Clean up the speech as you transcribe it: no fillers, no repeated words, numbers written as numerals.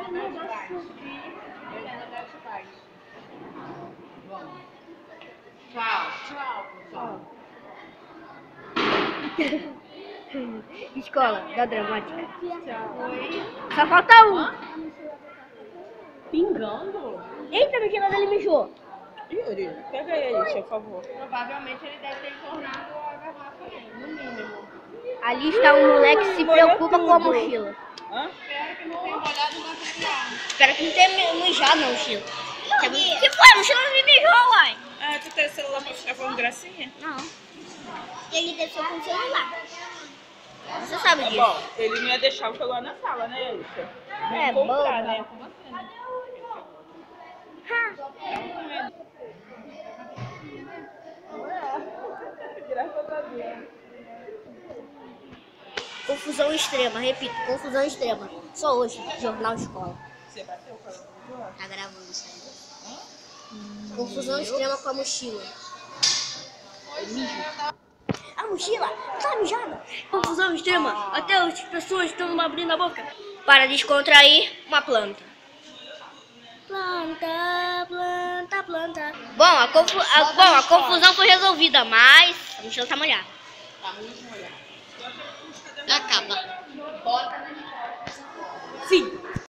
andar de baixo. Eu quero andar de baixo. Vamos. Tchau. Tchau, pessoal. Escola da Dramática. Oi. Só falta um. Pingando? Eita, a mochila dele mijou. Yuri, pega ele, por favor. Provavelmente ele deve ter entornado a garrafa aí, no mínimo. Ali está um moleque que se preocupa com a mochila. Hã? Espero que não tenha molhado o material. Espero que não tenha mijado na mochila. Que foi? A mochila não me mijou, uai. Ah, tu tem celular pra ficar falando gracinha? Não. Ele desceu com o celular. Você sabe disso. Bom, ele não ia deixar o celular na sala, né, Elissa? Não ia comprar, boba. né? Com você, né? Graças a Deus. Confusão extrema, repito, confusão extrema. Só hoje, Jornal Escola. Você bateu com a Tá gravando isso aí. Confusão extrema com a mochila. A mochila tá mijada. Confusão extrema. Até as pessoas estão abrindo a boca. Para descontrair, uma planta. Planta, planta, planta. Bom, a confusão foi resolvida, mas a mochila tá molhada. Tá muito molhado. Acaba. Sim.